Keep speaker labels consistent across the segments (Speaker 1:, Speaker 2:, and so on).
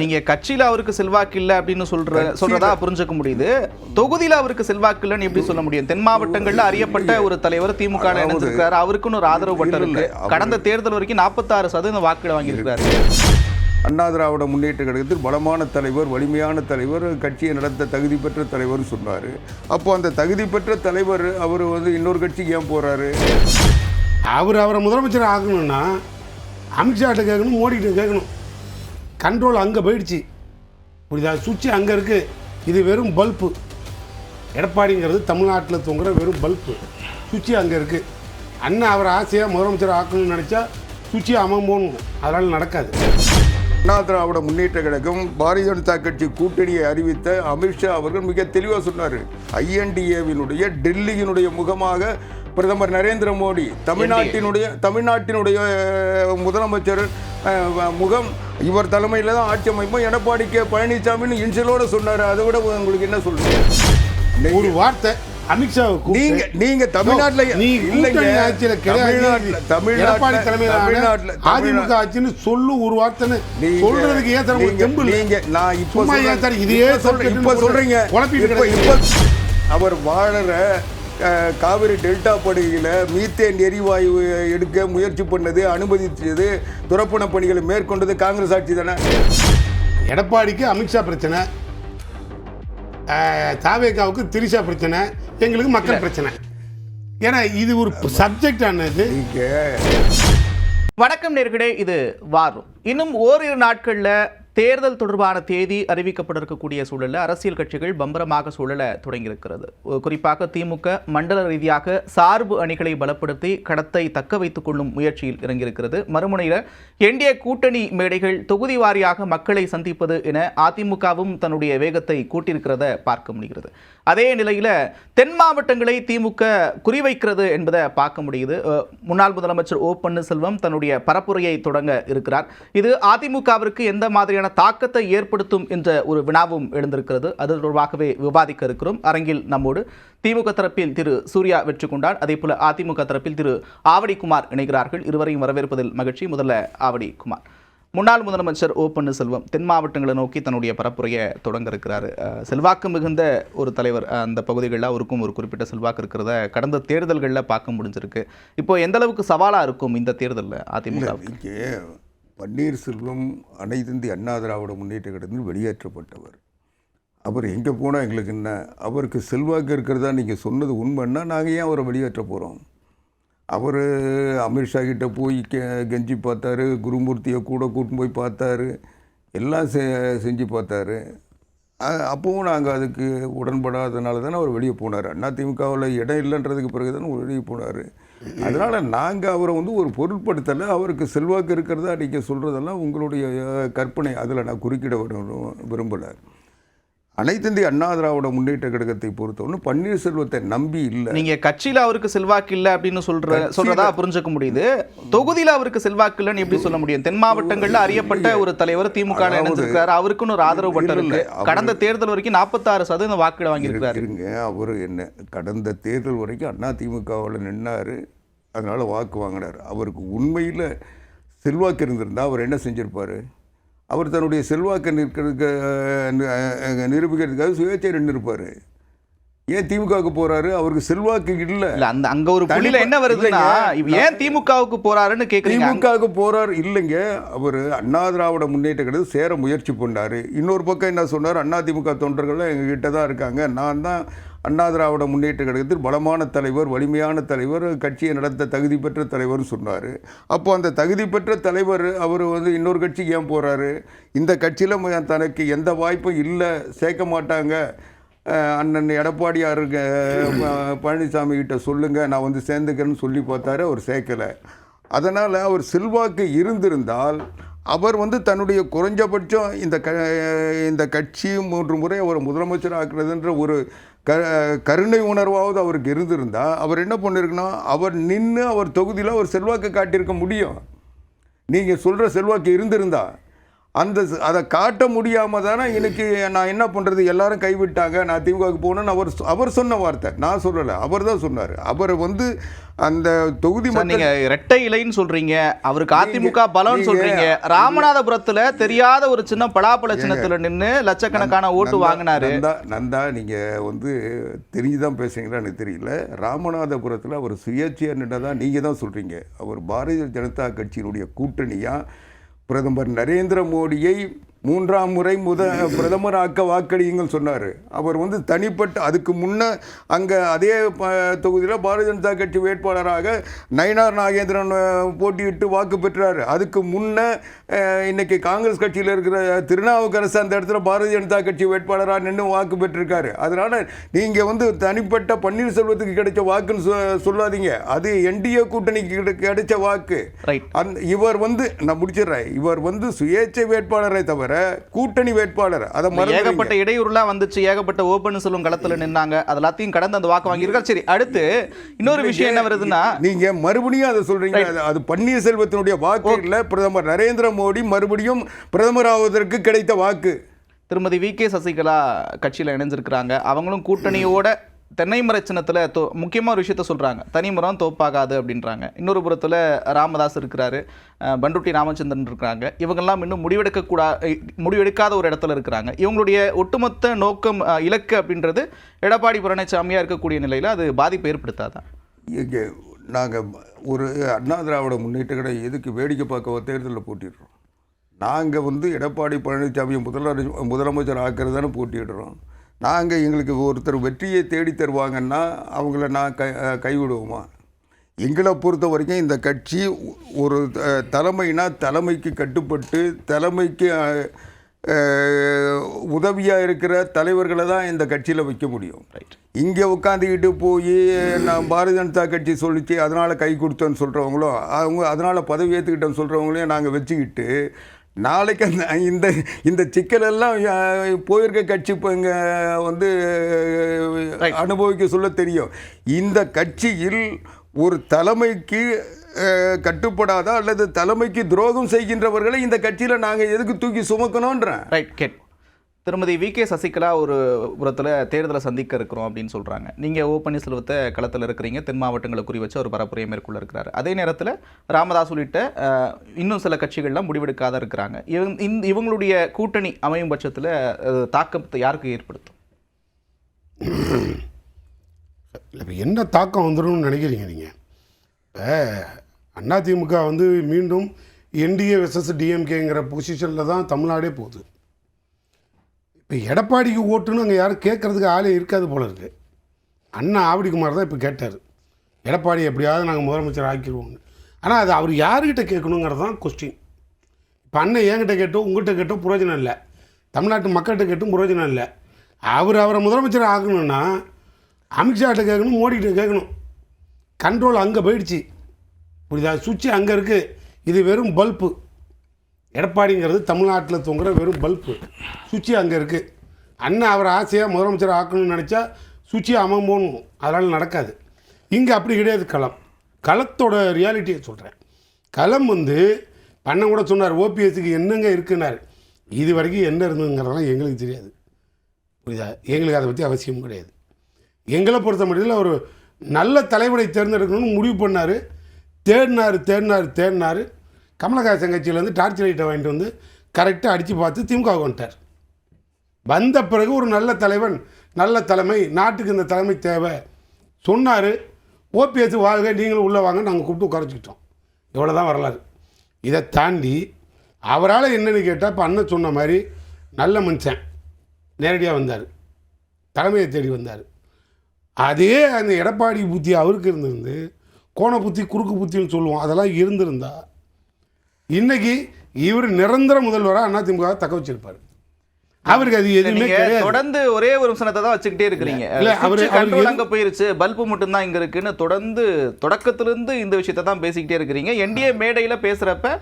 Speaker 1: நீங்க கட்சியில அவருக்கு செல்வாக்கு இல்லை அப்படின்னு சொல்றதா புரிஞ்சுக்க முடியுது. தொகுதியில அவருக்கு செல்வாக்கு இல்லைன்னு எப்படி சொல்ல முடியும்? தென் மாவட்டங்கள்ல அறியப்பட்ட ஒரு தலைவர் திமுக இணைஞ்சிருக்காரு, அவருக்குன்னு ஒரு ஆதரவு பட்டம் இருக்கு. கடந்த தேர்தல் வரைக்கும் 46% வாக்குகளை வாங்கியிருக்காரு.
Speaker 2: அண்ணா திராவிட முன்னேற்ற கழகத்தில் பலமான தலைவர், வலிமையான தலைவர், கட்சியை நடத்த தகுதி பெற்ற தலைவர் சொன்னார். அப்போ அந்த தகுதி பெற்ற தலைவர் அவர் இன்னொரு கட்சிக்கு ஏன் போகிறாரு?
Speaker 3: அவரை முதலமைச்சர் ஆகணும்னா அமித்ஷாட்ட கேட்கணும், மோடிக்கிட்ட கேட்கணும். கண்ட்ரோல் அங்கே போயிடுச்சு. புரியுதா? சுவிட்சு அங்கே இருக்குது. இது வெறும் பல்பு. எடப்பாடிங்கிறது தமிழ்நாட்டில் தூங்குற வெறும் பல்பு. சுவிட்சு அங்கே இருக்குது. அண்ணன் அவரை ஆசையாக முதலமைச்சர் ஆக்கணும்னு நினச்சா சுவிட்சு அவன் போகணும். அதனால் நடக்காது.
Speaker 2: அண்ணா திராவிட முன்னேற்ற கழகம் பாரதிய ஜனதா கட்சி கூட்டணியை அறிவித்த அமித்ஷா அவர்கள் மிக தெளிவாக சொன்னார். INDA-வினுடைய டெல்லியினுடைய முகமாக பிரதமர் நரேந்திர மோடி, தமிழ்நாட்டினுடைய முதலமைச்சர் முகம் இவர் தலைமையில் தான் ஆட்சி அமைப்போம், எடப்பாடி பழனிசாமின்னு இன்சலோட சொன்னார். அதை விட உங்களுக்கு என்ன சொல்றீங்க?
Speaker 3: ஒரு வார்த்தை அமித்ஷாவுக்கு
Speaker 2: நீங்க தமிழ்நாட்டுல
Speaker 3: அதிமுக ஆட்சின்னு சொல்லு ஒரு வார்த்தை சொல்றதுக்கு
Speaker 2: நான் இப்ப சொல்றீங்க. அவர் வாழற காவிரி டெல்டா படுகையில் மீத்தேன் எரிவாயு எடுக்க முயற்சி பண்ணது, அனுமதிச்சது, துரப்பண பணிகளை மேற்கொண்டது காங்கிரஸ் ஆட்சி தானே.
Speaker 3: எடப்பாடிக்கு அமித்ஷா பிரச்சனை, தாவேகாவுக்கு திரிஷா பிரச்சனை, எங்களுக்கு மக்கள் பிரச்சனை. ஏன்னா இது ஒரு சப்ஜெக்ட் ஆனது.
Speaker 1: வணக்கம் நேயர்களே, இது வாரம். இன்னும் ஓரிரு நாட்களில் தேர்தல் தொடர்பான தேதி அறிவிக்கப்பட இருக்கக்கூடிய சூழலில் அரசியல் கட்சிகள் பம்பரமாக சூழல தொடங்கியிருக்கிறது. குறிப்பாக திமுக மண்டல ரீதியாக சார்பு அணிகளை பலப்படுத்தி கடத்தை தக்க வைத்துக் கொள்ளும் முயற்சியில் இறங்கியிருக்கிறது. மறுமுனையில் NDA கூட்டணி மேடைகள் தொகுதி வாரியாக மக்களை சந்திப்பது என அதிமுகவும் தன்னுடைய வேகத்தை கூட்டியிருக்கிறத பார்க்க முடிகிறது. அதே நிலையில் தென் மாவட்டங்களை திமுக குறிவைக்கிறது என்பதை பார்க்க முடியுது. முன்னாள் முதலமைச்சர் O பன்னீர்செல்வம் தன்னுடைய பரப்புரையை தொடங்க இருக்கிறார். இது அதிமுகவிற்கு எந்த மாதிரியான தாக்கத்தை ஏற்படுத்தும் என்ற ஒரு வினாவும் எழுந்திருக்கிறது. அது தொடர்பாகவே விவாதிக்க இருக்கிறோம். அரங்கில் நம்மோடு திமுக தரப்பில் திரு சூர்யா வெற்றி கொண்டான், அதே போல அதிமுக தரப்பில் திரு ஆவடி குமார் இணைகிறார்கள். இருவரையும் வரவேற்பதில் மகிழ்ச்சி. முதல்ல ஆவடி குமார், முன்னாள் முதலமைச்சர் O பன்னீர்செல்வம் தென் மாவட்டங்களை நோக்கி தன்னுடைய பரப்புரையை தொடங்க இருக்கிறார். செல்வாக்கு மிகுந்த ஒரு தலைவர். அந்த பகுதிகளில் அவருக்கும் ஒரு குறிப்பிட்ட செல்வாக்கு இருக்கிறத கடந்த தேர்தல்களில் பார்க்க முடிஞ்சிருக்கு. இப்போ எந்த அளவுக்கு சவாலாக இருக்கும் இந்த தேர்தலில் அதிமுக?
Speaker 2: பன்னீர்செல்வம் அனைத்து இந்திய அண்ணா திராவிட முன்னேற்ற கழகத்தில் வெளியேற்றப்பட்டவர். அவர் எங்கே போனால் எங்களுக்கு என்ன? அவருக்கு செல்வாக்கு இருக்கிறதா நீங்கள் சொன்னது உண்மைன்னா நாங்கள் ஏன் அவரை வெளியேற்ற போகிறோம்? அவர் அமித்ஷா கிட்டே போய் கெஞ்சி பார்த்தாரு, குருமூர்த்தியை கூட கூட்டின்னு போய் பார்த்தாரு, எல்லாம் செஞ்சு பார்த்தாரு. அப்போவும் நாங்கள் அதுக்கு உடன்படாதனால தானே அவர் வெளியே போனார். அதிமுகவில் இடம் இல்லைன்றதுக்கு பிறகு தானே வெளியே போனார். அதனால் நாங்கள் அவரை ஒரு பொருட்படுத்தலை. அவருக்கு செல்வாக்கு இருக்கிறதா நீங்கள் சொல்கிறதெல்லாம் உங்களுடைய கற்பனை. அதில் நான் குறுக்கிட விரும்பலை. அனைத்து இந்திய அண்ணா திராவிட முன்னேற்ற கழகத்தை பொறுத்தவரை பன்னீர்செல்வத்தை நம்பி இல்லை.
Speaker 1: நீங்க கட்சியில அவருக்கு செல்வாக்கு இல்லை அப்படின்னு சொல்றதா புரிஞ்சுக்க முடியுது. தொகுதியில அவருக்கு செல்வாக்கு இல்லைன்னு எப்படி சொல்ல முடியும்? தென் மாவட்டங்கள்ல அறியப்பட்ட ஒரு தலைவர் திமுக இணைஞ்சிருக்காரு, அவருக்குன்னு ஒரு ஆதரவு பட்டம் இருக்கு. கடந்த தேர்தல் வரைக்கும் 46% வாக்குகளை வாங்கியிருக்காரு.
Speaker 2: அவரு என்ன கடந்த தேர்தல் வரைக்கும் அதிமுகவில் நின்னாரு, அதனால வாக்கு வாங்கினார். அவருக்கு உண்மையில் செல்வாக்கு இருந்திருந்தா அவர் என்ன செஞ்சிருப்பாரு? அவர் தன்னுடைய செல்வாக்கை நிரூபிக்கிறதுக்காக சுயேட்சை நின்றுருப்பார். ஏன் திமுகவுக்கு போறாரு? அவருக்கு செல்வாக்கு இல்லை.
Speaker 1: அங்க ஒரு புள்ளியில என்ன வருதுன்னா, ஏன் திமுகவுக்கு போறாருன்னு கேக்குறீங்க.
Speaker 2: திமுகவுக்கு போறாரு இல்லைங்க, அவர் அண்ணா திராவிட முன்னேற்ற கழகம் சேர முயற்சி பண்ணாரு. இன்னொரு பக்கம் என்ன சொன்னார்? அதிமுக தொண்டர்கள் எங்ககிட்ட தான் இருக்காங்க, நான் தான் அண்ணா திராவிட முன்னேற்ற கழகத்தில் பலமான தலைவர், வலிமையான தலைவர், கட்சியை நடத்த தகுதி பெற்ற தலைவர்னு சொன்னார். அப்போ அந்த தகுதி பெற்ற தலைவர் அவர் இன்னொரு கட்சிக்கு ஏன் போகிறாரு? இந்த கட்சியில் தனக்கு எந்த வாய்ப்பும் இல்லை, சேர்க்க மாட்டாங்க, அண்ணன் எடப்பாடியார் பழனிசாமி கிட்ட சொல்லுங்கள் நான் சேர்ந்துக்கிறேன்னு சொல்லி பார்த்தாரு. அவர் சேர்க்கலை. அதனால் அவர் செல்வாக்கு இருந்திருந்தால் அவர் தன்னுடைய குறைஞ்சபட்சம் இந்த கட்சி 3 முறை அவர் முதலமைச்சர் ஆக்குறதுன்ற ஒரு கருணை உணர்வாவது அவருக்கு இருந்திருந்தால் அவர் என்ன பண்ணிருக்குன்னா, அவர் நின்று அவர் தொகுதியில் அவர் செல்வாக்கு காட்டியிருக்க முடியும். நீங்கள் சொல்கிற செல்வாக்கு இருந்திருந்தா அதை காட்ட முடியாமல் தானே இன்னைக்கு நான் என்ன பண்ணுறது, எல்லாரும் கைவிட்டாங்க, நான் திமுகவுக்கு போகணும்னு அவர் சொன்ன வார்த்தை, நான் சொல்லலை, அவர் தான் சொன்னார். அவர் வந்து அந்த தொகுதி
Speaker 1: நீங்க இரட்டை இலைன்னு சொல்றீங்க, அவருக்கு அதிமுக பலம்னு சொல்றீங்க. ராமநாதபுரத்துல தெரியாத ஒரு சின்ன பலாப்பழ சின்னத்துல நின்று லட்சக்கணக்கான ஓட்டு வாங்கினாரு.
Speaker 2: நந்தா நீங்க வந்து தெரிஞ்சுதான் பேசுறீங்களா எனக்கு தெரியல. ராமநாதபுரத்தில் அவர் சுயேட்சையா நின்றதான் நீங்க தான் சொல்றீங்க. அவர் பாரதிய ஜனதா கட்சியினுடைய கூட்டணியா பிரதமர் நரேந்திர மோடியை 3ஆம் முறை பிரதமராக்க வாக்களியுங்கள் சொன்னார். அவர் வந்து தனிப்பட்ட அதுக்கு முன்ன அங்கே அதே தொகுதியில் பாரதிய ஜனதா கட்சி வேட்பாளராக நயினார் நாகேந்திரன் போட்டியிட்டு வாக்கு பெற்றார். அதுக்கு முன்ன இன்னைக்கு காங்கிரஸ் கட்சியில் இருக்கிற திருநாவுக்கரசு அந்த இடத்துல பாரதிய ஜனதா கட்சி வேட்பாளராக நின்று வாக்கு பெற்றிருக்காரு. அதனால் நீங்கள் வந்து தனிப்பட்ட பன்னீர்செல்வத்துக்கு கிடைச்ச வாக்குன்னு சொல்லாதீங்க, அது என்டிஏ கூட்டணிக்கு கிடைச்ச வாக்கு. இவர் வந்து நான் முடிச்சிடுறேன், இவர் வந்து சுயேட்சை வேட்பாளரை தவிர கூட்டணி வேட்பாளர்.
Speaker 1: ஏகப்பட்ட இடையூறுலாம் வந்துச்சு, ஏகப்பட்ட ஓபன் செல்வம் களத்துல நின்னாங்க, அதெல்லாத்தையும் கடந்து அந்த வாக்கு வாங்கியிருக்காரு. சரி, அடுத்து இன்னொரு விஷயம் என்ன வருதுன்னா,
Speaker 2: நீங்க மறுபடியும் அதை சொல்றீங்க, அது பன்னீர்செல்வத்தினுடைய வாக்கு இல்ல, பிரதமர் நரேந்திர மோடி மறுபடியும் பிரதமர் ஆவதற்கு கிடைத்த வாக்கு.
Speaker 1: திருமதி வி.கே. சசிகலா கட்சியில் இணைஞ்சிருக்கிறாங்க. அவங்களும் கூட்டணியோட தென்னைமர சின்னத்தில் முக்கியமாக ஒரு விஷயத்த சொல்கிறாங்க, தனிமரம் தோப்பாகாது அப்படின்றாங்க. இன்னொரு புறத்தில் ராமதாஸ் இருக்கிறாரு, பண்டுட்டி ராமச்சந்திரன் இருக்கிறாங்க. இவங்கெல்லாம் இன்னும் முடிவெடுக்காத ஒரு இடத்துல இருக்கிறாங்க. இவங்களுடைய ஒட்டுமொத்த நோக்கம் இலக்கு அப்படின்றது எடப்பாடி பழனிசாமியாக இருக்கக்கூடிய நிலையில் அது பாதிப்பை ஏற்படுத்தாதான்?
Speaker 2: இங்கே நாங்கள் ஒரு அண்ணா திராவிட முன்னேற்ற கழகம் எதுக்கு வேடிக்கை பார்க்க தேர்தலில் போட்டிடுறோம். நாங்கள் வந்து எடப்பாடி பழனிசாமியை முதலமைச்சர் ஆக்கிறதானே போட்டிடுறோம். நாங்கள் எங்களுக்கு ஒருத்தர் வெற்றியை தேடி தருவாங்கன்னா அவங்கள நான் கைவிடுவோமா? எங்களை பொறுத்த வரைக்கும் இந்த கட்சி ஒரு தலைமைனா தலைமைக்கு கட்டுப்பட்டு தலைமைக்கு உதவியாக இருக்கிற தலைவர்களை தான் இந்த கட்சியில் வைக்க முடியும். இங்கே உட்காந்துக்கிட்டு போய் நான் பாரதிய ஜனதா கட்சி சொல்லிச்சு அதனால் கை கொடுத்தோன்னு சொல்கிறவங்களோ, அவங்க அதனால் பதவி ஏற்றுக்கிட்டோன்னு சொல்கிறவங்களையும் நாங்கள் வச்சுக்கிட்டு நாளைக்கு அந்த இந்த சிக்கலெல்லாம் போயிருக்க கட்சி இப்போ இங்கே வந்து அனுபவிக்க சொல்ல தெரியும். இந்த கட்சியில் ஒரு தலைமைக்கு கட்டுப்படாதா அல்லது தலைமைக்கு துரோகம் செய்கின்றவர்களை இந்த கட்சியில் நாங்கள் எதுக்கு தூக்கி சுமக்கணும்ன்றேன்.
Speaker 1: ரைட். கேட் திருமதி வி.கே. சசிகலா ஒரு புறத்தில் தேர்தலை சந்திக்க இருக்கிறோம் அப்படின்னு சொல்கிறாங்க. நீங்கள் ஓ பன்னீர்செல்வத்தை களத்தில் இருக்கிறீங்க, தென் மாவட்டங்களை குறி வச்சு ஒரு பரப்புரையை மேற்கொள்ள இருக்கிறாரு. அதே நேரத்தில் ராமதாஸ் உள்ளிட்ட இன்னும் சில கட்சிகள்லாம் முடிவெடுக்காத இருக்கிறாங்க. இவங்களுடைய கூட்டணி அமையும் பட்சத்தில் தாக்கத்தை யாருக்கு ஏற்படுத்தும்?
Speaker 3: இப்போ என்ன தாக்கம் வந்துடும் நினைக்கிறீங்க நீங்கள்? இப்போ அதிமுக வந்து மீண்டும் என்டிஏ வெர்சஸ் டிஎம்கேங்கிற பொசிஷனில் தான் தமிழ்நாடே போகுது. இப்போ எடப்பாடிக்கு ஓட்டுன்னு அங்கே யாரும் கேட்குறதுக்கு ஆளே இருக்காது போல இருக்குது. அண்ணா ஆவடிக்குமார் தான் இப்போ கேட்டார், எடப்பாடி எப்படியாவது நாங்கள் முதலமைச்சர் ஆக்கிடுவோங்க. ஆனால் அது அவர் யார்கிட்ட கேட்கணுங்கிறது தான் கொஸ்டின். இப்போ அண்ணன் என்கிட்ட கேட்டோம் உங்கள்கிட்ட கேட்டோம் பிரயோஜனம் இல்லை, தமிழ்நாட்டு மக்கள்கிட்ட கேட்டும் பிரயோஜனம் இல்லை. அவரை முதலமைச்சர் ஆகணும்னா அமித்ஷாட்ட கேட்கணும், மோடிக்கிட்ட கேட்கணும். கண்ட்ரோல் அங்கே போயிடுச்சு, புரியுதா? சுவிட்சு அங்கே இருக்குது. இது வெறும் பல்ப்பு. எடப்பாடிங்கிறது தமிழ்நாட்டில் தூங்குற வெறும் பல்ப்பு. சுவிட்சு அங்கே இருக்குது. அண்ணன் அவரை ஆசையாக முதலமைச்சர் ஆக்கணும்னு நினச்சா சுவிட்சு அவன் போகணும், அதனால் நடக்காது. இங்கே அப்படி கிடையாது. களத்தோட ரியாலிட்டியை சொல்கிறேன். களம் வந்து பண்ண கூட சொன்னார், ஓபிஎஸ்க்கு என்னங்க இருக்குன்னார். இது வரைக்கும் என்ன இருந்துங்கிறதெல்லாம் எங்களுக்கு தெரியாது, புரியுதா? எங்களுக்கு அதை பற்றி அவசியம் கிடையாது. எங்களை பொறுத்த மட்டும் ஒரு நல்ல தலைவரை தேர்ந்தெடுக்கணும்னு முடிவு பண்ணார். தேடினார். கமலஹாசன் கட்சியிலேருந்து டார்ச் லைட்டை வாங்கிட்டு வந்து கரெக்டாக அடித்து பார்த்து திமுக வந்துட்டார். வந்த பிறகு ஒரு நல்ல தலைவன், நல்ல தலைமை, நாட்டுக்கு இந்த தலைமை தேவை சொன்னார். ஓபிஎஸ் வாழ்க, நீங்களும் உள்ளே வாங்க, நாங்கள் கூப்பிட்டு உட்காரச்சிக்கிட்டோம். இவ்வளோ தான் வரலாறு. இதை தாண்டி அவரால் என்னென்னு கேட்டால், இப்போ அண்ணன் சொன்ன மாதிரி நல்ல மனுஷன் நேரடியாக வந்தார், தலைமையை தேடி வந்தார். அதே அந்த எடப்பாடி புத்தி அவருக்கு இருந்திருந்து, கோண புத்தி குறுக்கு புத்தின்னு சொல்லுவோம், அதெல்லாம் இருந்திருந்தா இன்னைக்கு இவர் நிரந்தர முதல்வராக அதிமுக தக்க வச்சிருப்பார். அவருக்கு அது எதுவுமே கிடையாது.
Speaker 1: தொடர்ந்து ஒரே ஒரு விஷயத்தை தான் வச்சுக்கிட்டே இருக்கிறீங்க. கண்ட்ரோல் அங்கே போயிருச்சு, பல்பு மட்டும்தான் இங்கே இருக்குன்னு தொடர்ந்து தொடக்கத்திலிருந்து இந்த விஷயத்தை தான் பேசிக்கிட்டே இருக்கிறீங்க. என்டிஏ மேடையில் பேசுகிறப்ப